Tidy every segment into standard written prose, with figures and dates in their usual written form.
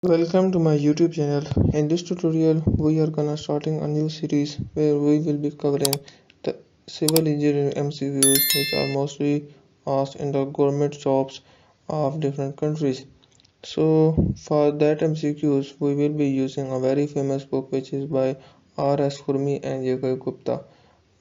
Welcome to my YouTube channel. In this tutorial, we are gonna starting a new series where we will be covering the civil engineering MCQs which are mostly asked in the government jobs of different countries. So for that MCQs, we will be using a very famous book which is by R.S. Khurmi and Gupta.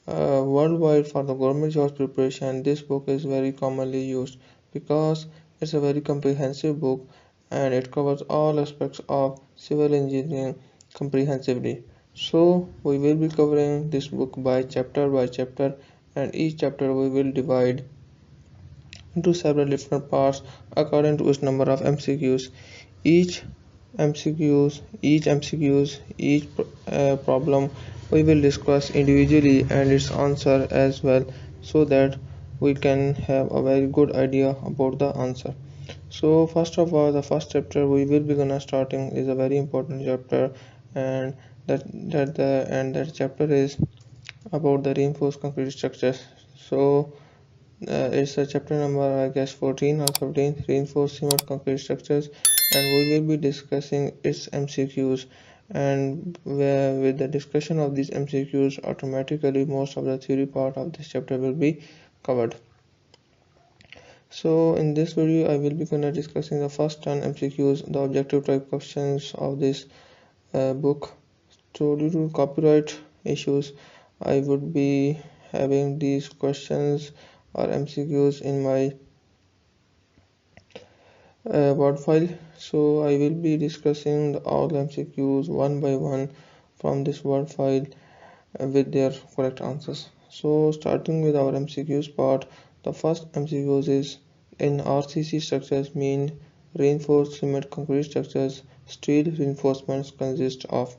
Worldwide for the government jobs preparation, this book is very commonly used because it's a very comprehensive book and it covers all aspects of civil engineering comprehensively. So we will be covering this book by chapter, and each chapter we will divide into several different parts according to its number of MCQs. Each each problem we will discuss individually and its answer as well, so that we can have a very good idea about the answer. So first of all, the first chapter we will be gonna starting is a very important chapter, and that chapter is about the reinforced concrete structures. So it's a chapter number, I guess, 14 or 13, reinforced cement concrete structures, and we will be discussing its MCQs. And with the discussion of these MCQs, automatically most of the theory part of this chapter will be covered. So in this video I will be gonna discussing the first 10 MCQs, the objective type questions of this book. So due to copyright issues, I would be having these questions or MCQs in my Word file. So I will be discussing all MCQs one by one from this Word file with their correct answers. So starting with our MCQs part, the first MCQs is in RCC structures mean reinforced cement concrete structures, steel reinforcements consist of.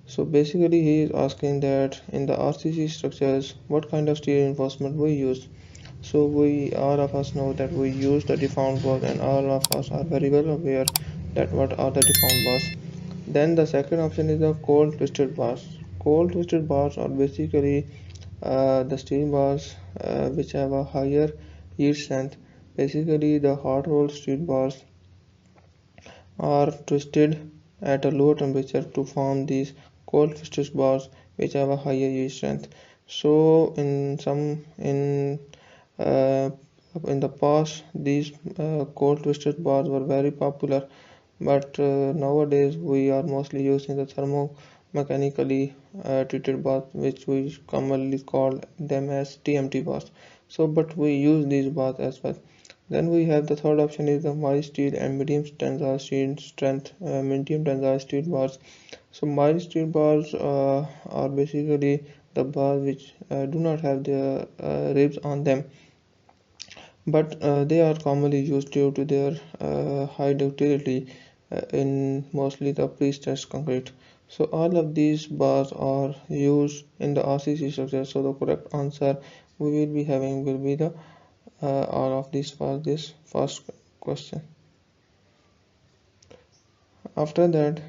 So basically he is asking that in the RCC structures what kind of steel reinforcement we use. So we all of us know that we use the deformed bars, and all of us are very well aware that what are the deformed bars. Then the second option is the cold twisted bars. Cold twisted bars are basically the steel bars which have a higher yield strength. Basically the hot rolled steel bars are twisted at a low temperature to form these cold twisted bars which have a higher yield strength. So uh, in the past these cold twisted bars were very popular, but nowadays we are mostly using the thermomechanically treated bars, which we commonly call them as TMT bars. So but we use these bars as well. Then we have the third option is the mild steel and medium tensile steel bars. So mild steel bars are basically the bars which do not have the ribs on them, but they are commonly used due to their high ductility in mostly the pre-stressed concrete. So all of these bars are used in the RCC structure. So the correct answer we will be having will be the all of these for this first question. After that,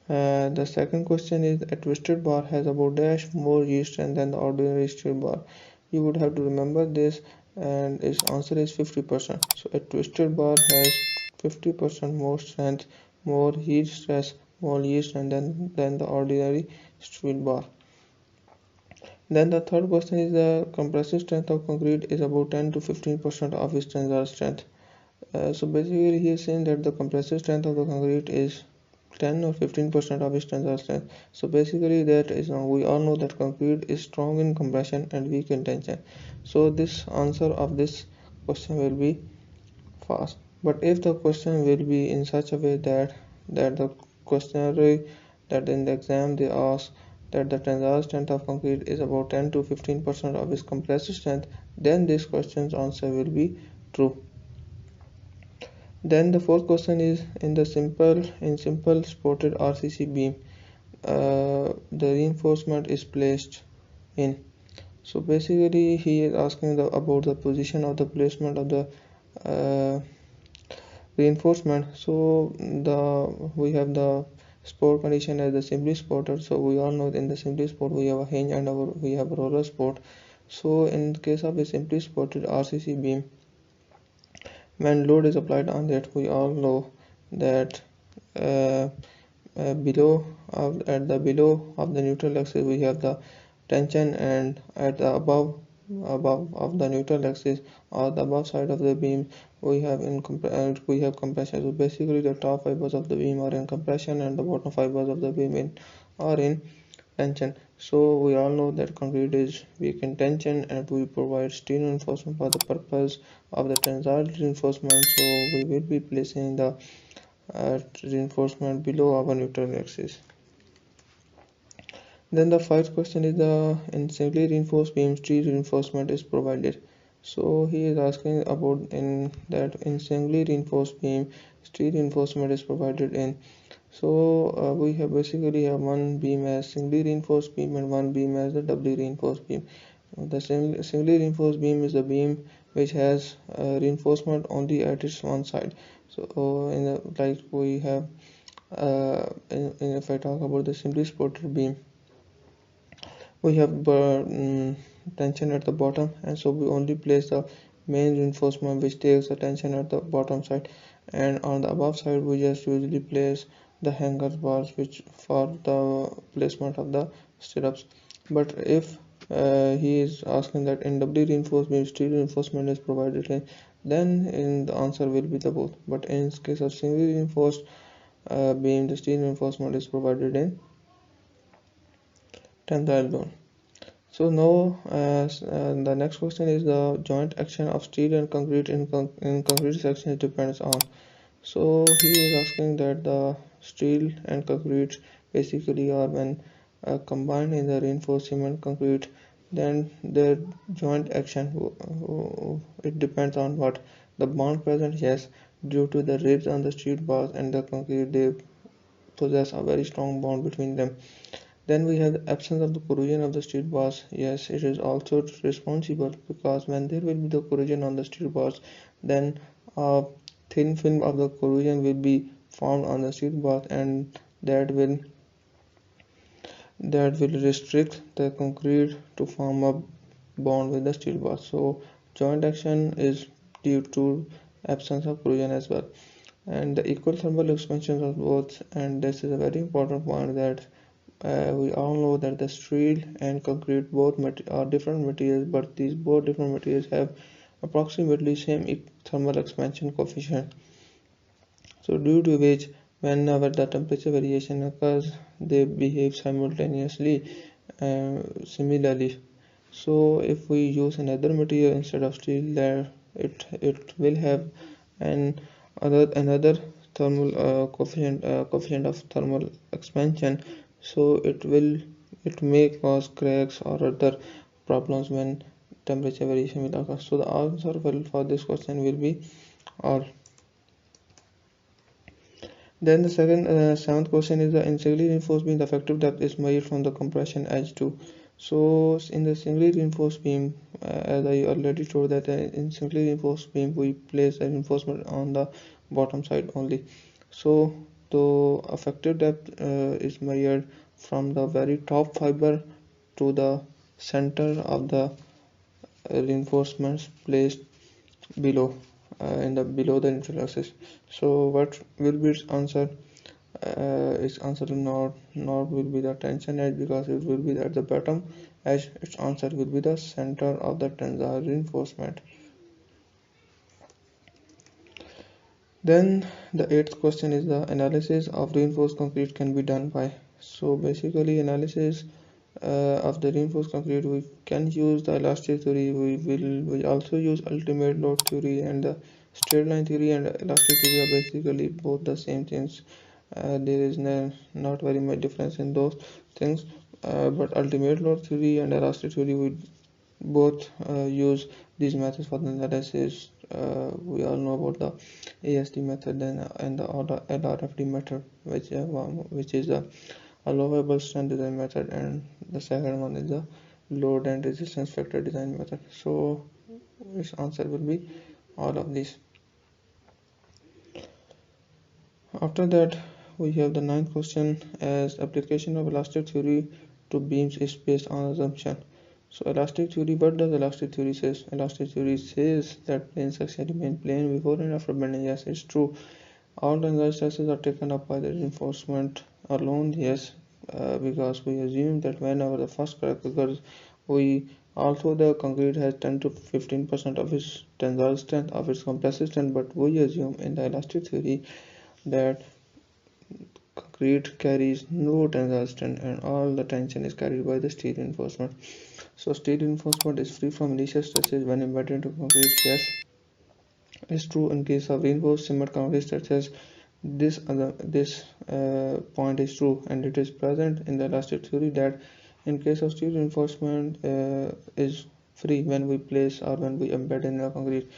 the second question is a twisted bar has about dash more yield strength than the ordinary steel bar. You would have to remember this, and its answer is 50%. So a twisted bar has 50% more strength, more yield stress, more yield strength than the ordinary steel bar. Then the third question is the compressive strength of concrete is about 10 to 15% of its tensile strength. So basically he is saying that the compressive strength of the concrete is 10 or 15% of its tensile strength. So basically that is wrong. We all know that concrete is strong in compression and weak in tension. So this answer of this question will be fast. But if the question will be in such a way that the questionnaire, that in the exam they ask that the tensile strength of concrete is about 10 to 15% of its compressive strength, then this question's answer will be true. Then the fourth question is in the simple supported RCC beam, the reinforcement is placed in. So basically he is asking about the position of the placement of the uh, reinforcement. So we have the support condition as the simply supported. So we all know in the simply support we have a hinge and we have a roller support. So in the case of a simply supported RCC beam, when load is applied on that, we all know that uh, below at the below of the neutral axis we have the tension, and at the above of the neutral axis or the above side of the beam we have we have compression. So basically the top fibers of the beam are in compression and the bottom fibers of the beam are in tension. So we all know that concrete is weak in tension, and we provide steel reinforcement for the purpose of the tensile reinforcement. So we will be placing the reinforcement below our neutral axis. Then the first question is the in singly reinforced beam steel reinforcement is provided. So he is asking about in that in singly reinforced beam steel reinforcement is provided in. So we have basically have one beam as singly reinforced beam and one beam as the doubly reinforced beam. The singly reinforced beam is the beam which has reinforcement only at its one side. So in the, like we have if I talk about the simply supported beam, we have tension at the bottom, and so we only place the main reinforcement which takes the tension at the bottom side, and on the above side we just usually place the hanger bars which for the placement of the stirrups. But if he is asking that in doubly reinforced beam steel reinforcement is provided in, then in the answer will be the both. But in case of singly reinforced beam, the steel reinforcement is provided in tensile bond. So now the next question is the joint action of steel and concrete in concrete sections depends on. So he is asking that the steel and concrete basically are when combined in the reinforced cement concrete, then their joint action it depends on what the bond present. Yes, due to the ribs on the steel bars and the concrete, they possess a very strong bond between them. Then we have the absence of the corrosion of the steel bars. Yes, it is also responsible, because when there will be the corrosion on the steel bars, then a thin film of the corrosion will be formed on the steel bars, and that will restrict the concrete to form a bond with the steel bars. So joint action is due to absence of corrosion as well, and the equal thermal expansion of both. And this is a very important point that we all know that the steel and concrete both are different materials, but these both different materials have approximately same thermal expansion coefficient. So due to which whenever the temperature variation occurs, they behave simultaneously similarly. So if we use another material instead of steel, there it will have another thermal coefficient of thermal expansion. So it may cause cracks or other problems when temperature variation will occur. So the answer for this question will be all. Then the seventh question is the in singly reinforced beam the effective depth is measured from the compression edge to. So in the singly reinforced beam, as I already told that in singly reinforced beam we place the reinforcement on the bottom side only. So the effective depth is measured from the very top fiber to the center of the reinforcements placed below in the below the neutral axis. So what will be its answer? Its answer not will be the tension edge, because it will be at the bottom edge. Its answer will be the center of the tensile reinforcement. Then the eighth question is the analysis of reinforced concrete can be done by. So basically analysis of the reinforced concrete, we can use the elastic theory, we also use ultimate load theory, and the straight line theory and elastic theory are basically both the same things. There is not very much difference in those things, but ultimate load theory and elastic theory we both use these methods for the analysis. We all know about the ASD method and the LRFD method, which is the allowable strength design method, and the second one is the load and resistance factor design method. So its answer will be all of these. After that we have the ninth question as application of elastic theory to beams is based on assumption. So elastic theory, what does elastic theory says? Elastic theory says that plane section remain plane before and after bending. Yes, it's true. All tensile stresses are taken up by the reinforcement alone. Yes, because we assume that whenever the first crack occurs, we although the concrete has 10 to 15% of its tensile strength, of its compressive strength, but we assume in the elastic theory that concrete carries no tensile strength and all the tension is carried by the steel reinforcement. So steel reinforcement is free from initial stresses when embedded into concrete. Yes, it's true in case of reinforced cement concrete structures. This point is true, and it is present in the elastic theory that in case of steel reinforcement is free when we place or when we embed in the concrete.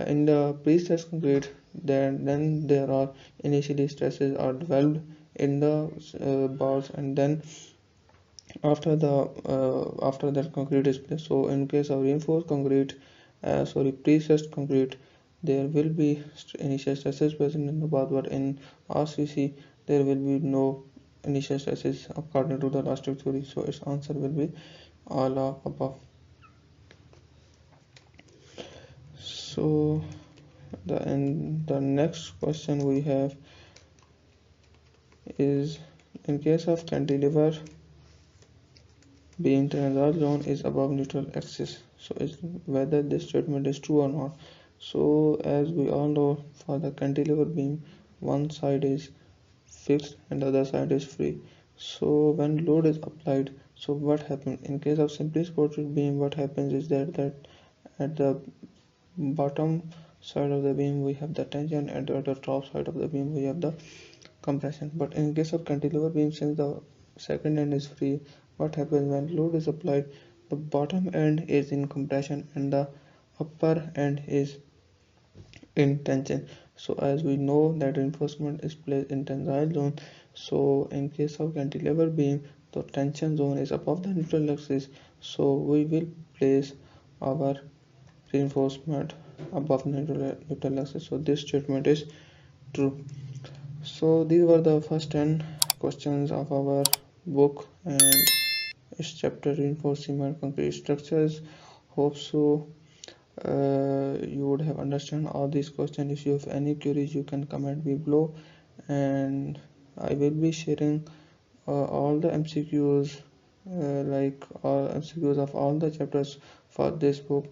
In the pre-stressed concrete, then there are initially stresses are developed in the bars, and then after that concrete is placed. So in case of reinforced concrete, pre-stressed concrete, there will be initial stresses present in the bath, but in RCC there will be no initial stresses according to the elastic theory. So its answer will be all of above. So the next question we have is, in case of cantilever beam tensile zone is above neutral axis, so is whether this statement is true or not. So as we all know, for the cantilever beam, one side is fixed and the other side is free. So when load is applied, so what happens in case of simply supported beam, what happens is that at the bottom side of the beam we have the tension, and at the top side of the beam we have the compression. But in case of cantilever beam, since the second end is free, what happens when load is applied, the bottom end is in compression and the upper end is in tension. So as we know that reinforcement is placed in tensile zone, so in case of cantilever beam, the tension zone is above the neutral axis, so we will place our reinforcement above neutral axis. So this statement is true. So these were the first 10 questions of our book, and its chapter reinforcing concrete structures. Hope so you would have understand all these questions. If you have any queries, you can comment below, and I will be sharing all the MCQs like all MCQs of all the chapters for this book